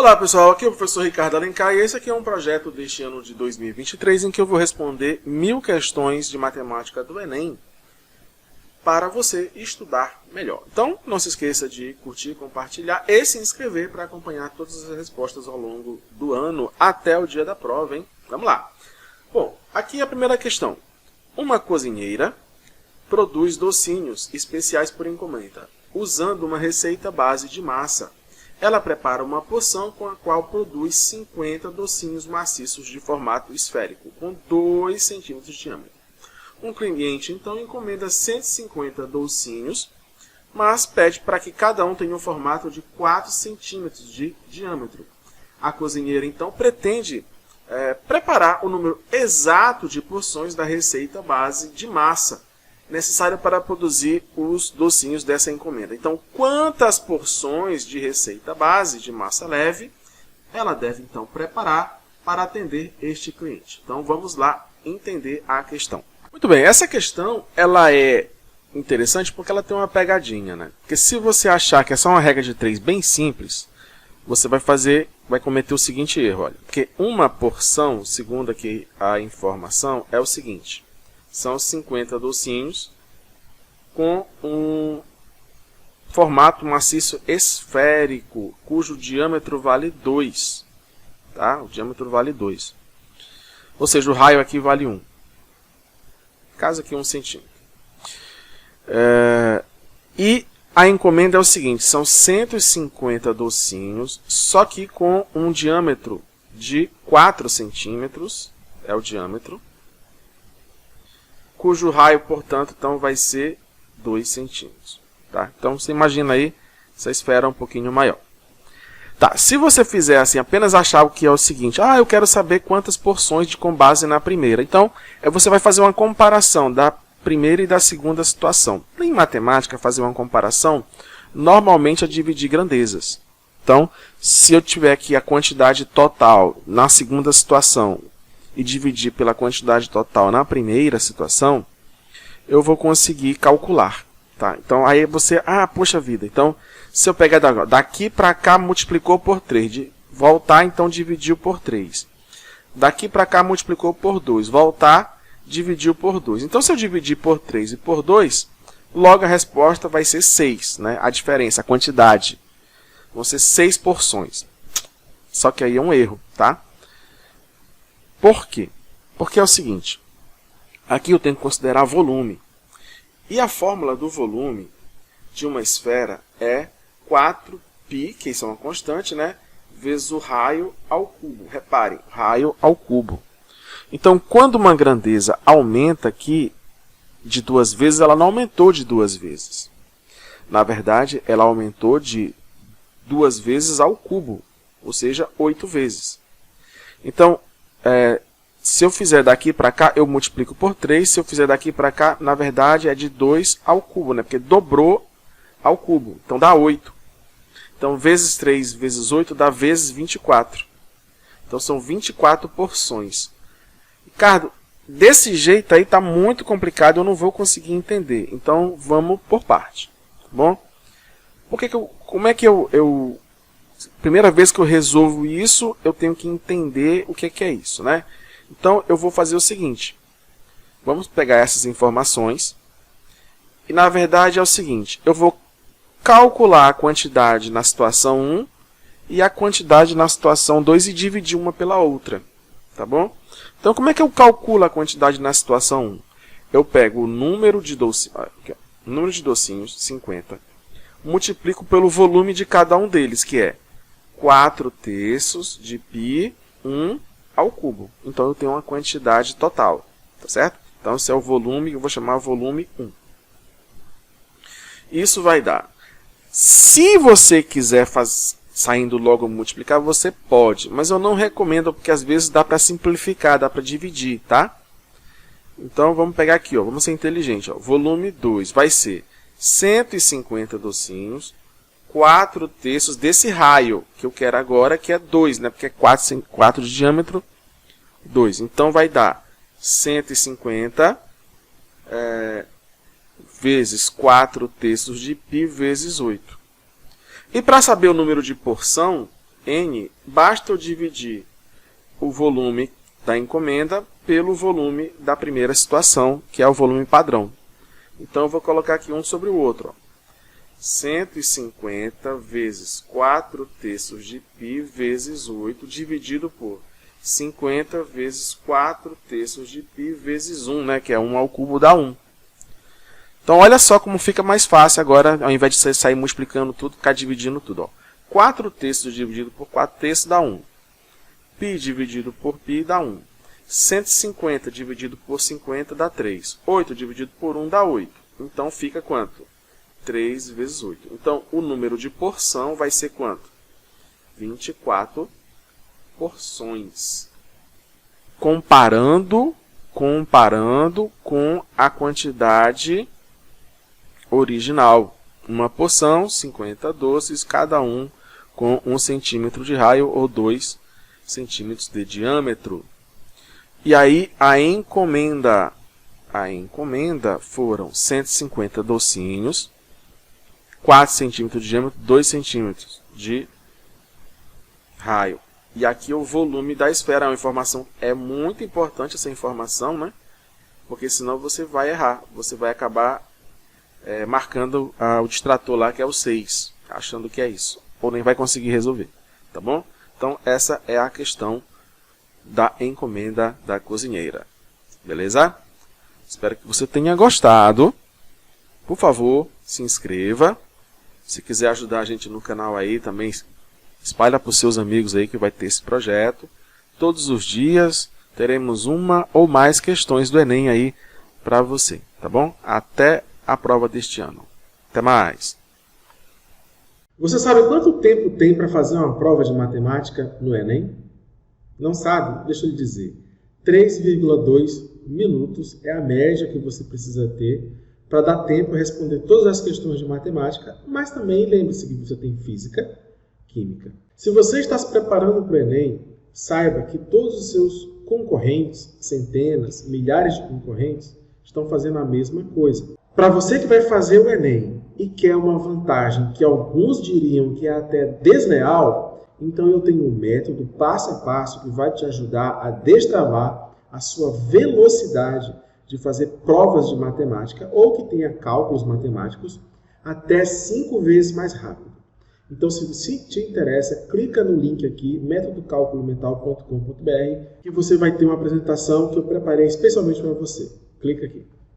Olá pessoal, aqui é o professor Ricardo Alencar e esse aqui é um projeto deste ano de 2023 em que eu vou responder 1000 questões de matemática do Enem para você estudar melhor. Então não se esqueça de curtir, compartilhar e se inscrever para acompanhar todas as respostas ao longo do ano até o dia da prova, hein? Vamos lá! Bom, aqui a primeira questão. Uma cozinheira produz docinhos especiais por encomenda, usando uma receita base de massa. Ela prepara uma porção com a qual produz 50 docinhos maciços de formato esférico, com 2 centímetros de diâmetro. Um cliente, então, encomenda 150 docinhos, mas pede para que cada um tenha um formato de 4 centímetros de diâmetro. A cozinheira, então, pretende preparar o número exato de porções da receita base de massa necessária para produzir os docinhos dessa encomenda. Então, quantas porções de receita base de massa leve ela deve, então, preparar para atender este cliente? Então, vamos lá entender a questão. Muito bem, essa questão ela é interessante porque ela tem uma pegadinha, né? Porque se você achar que é só uma regra de 3 bem simples, você vai cometer o seguinte erro, olha. Porque uma porção, segundo aqui a informação, é o seguinte: são 50 docinhos com um formato maciço esférico, cujo diâmetro vale 2. Tá? O diâmetro vale 2. Ou seja, o raio aqui vale 1. Caso aqui 1 centímetro. E a encomenda é o seguinte: são 150 docinhos, só que com um diâmetro de 4 centímetros. É o diâmetro. Cujo raio, portanto, então, vai ser 2 centímetros. Tá? Então, você imagina aí essa esfera um pouquinho maior. Tá, se você fizer assim, apenas achar o que é o seguinte: eu quero saber quantas porções com base na primeira. Então, você vai fazer uma comparação da primeira e da segunda situação. Em matemática, fazer uma comparação, normalmente é dividir grandezas. Então, se eu tiver aqui a quantidade total na segunda situação e dividir pela quantidade total na primeira situação, eu vou conseguir calcular. Tá? Então, aí você, poxa vida, então, se eu pegar daqui para cá, multiplicou por 3, voltar, então, dividiu por 3. Daqui para cá, multiplicou por 2, voltar, dividiu por 2. Então, se eu dividir por 3 e por 2, logo a resposta vai ser 6, né? A diferença, a quantidade, vão ser 6 porções. Só que aí é um erro, tá? Por quê? Porque é o seguinte, aqui eu tenho que considerar volume. E a fórmula do volume de uma esfera é 4π, que isso é uma constante, né? Vezes o raio ao cubo. Reparem, raio ao cubo. Então, quando uma grandeza aumenta aqui de 2 vezes, ela não aumentou de 2 vezes. Na verdade, ela aumentou de 2 vezes ao cubo, ou seja, 8 vezes. Então, se eu fizer daqui para cá, eu multiplico por 3. Se eu fizer daqui para cá, na verdade, é de 2 ao cubo, né? Porque dobrou ao cubo. Então, dá 8. Então, vezes 3 vezes 8 dá vezes 24. Então, são 24 porções. Ricardo, desse jeito aí está muito complicado, eu não vou conseguir entender. Então, vamos por parte. Tá bom? Como é que primeira vez que eu resolvo isso, eu tenho que entender o que é isso, né? Então, eu vou fazer o seguinte. Vamos pegar essas informações. E, na verdade, é o seguinte. Eu vou calcular a quantidade na situação 1 e a quantidade na situação 2 e dividir uma pela outra. Tá bom? Então, como é que eu calculo a quantidade na situação 1? Eu pego o número de docinhos, 50, multiplico pelo volume de cada um deles, que é 4/3 de π, 1 ao cubo. Então, eu tenho uma quantidade total. Tá certo? Então, esse é o volume, eu vou chamar volume 1. Isso vai dar. Se você quiser saindo logo multiplicar, você pode. Mas eu não recomendo, porque às vezes dá para simplificar, dá para dividir, tá? Então, vamos pegar aqui, ó, vamos ser inteligente. Ó. Volume 2 vai ser 150 docinhos, 4/3 desse raio que eu quero agora, que é 2, né? Porque é 4 de diâmetro, 2. Então, vai dar 150 vezes 4/3 de π vezes 8. E para saber o número de porção, N, basta eu dividir o volume da encomenda pelo volume da primeira situação, que é o volume padrão. Então, eu vou colocar aqui um sobre o outro. Ó. 150 vezes 4/3 de π vezes 8, dividido por 50 vezes 4/3 de π vezes 1, né, que é 1 ao cubo dá 1. Então, olha só como fica mais fácil agora, ao invés de você sair multiplicando tudo, ficar dividindo tudo. Ó. 4/3 dividido por 4/3 dá 1. Π dividido por π dá 1. 150 dividido por 50 dá 3. 8 dividido por 1 dá 8. Então, fica quanto? 3 vezes 8. Então, o número de porção vai ser quanto? 24 porções. Comparando com a quantidade original. Uma porção, 50 doces, cada um com 1 centímetro de raio ou 2 centímetros de diâmetro. E aí, a encomenda foram 150 docinhos, 4 centímetros de diâmetro, 2 centímetros de raio. E aqui o volume da esfera é uma informação, é muito importante essa informação, né? Porque senão você vai errar, você vai acabar marcando o distrator lá, que é o 6, achando que é isso, ou nem vai conseguir resolver, tá bom? Então, essa é a questão da encomenda da cozinheira, beleza? Espero que você tenha gostado. Por favor, se inscreva. Se quiser ajudar a gente no canal aí, também espalha para os seus amigos aí que vai ter esse projeto. Todos os dias teremos uma ou mais questões do Enem aí para você, tá bom? Até a prova deste ano. Até mais! Você sabe quanto tempo tem para fazer uma prova de matemática no Enem? Não sabe? Deixa eu lhe dizer. 3,2 minutos é a média que você precisa ter para dar tempo a responder todas as questões de matemática, mas também lembre-se que você tem física, química. Se você está se preparando para o Enem, saiba que todos os seus concorrentes, centenas, milhares de concorrentes, estão fazendo a mesma coisa. Para você que vai fazer o Enem e quer uma vantagem que alguns diriam que é até desleal, então eu tenho um método passo a passo que vai te ajudar a destravar a sua velocidade de fazer provas de matemática ou que tenha cálculos matemáticos até 5 vezes mais rápido. Então, se te interessa, clica no link aqui, metodocalculomental.com.br, que você vai ter uma apresentação que eu preparei especialmente para você. Clica aqui.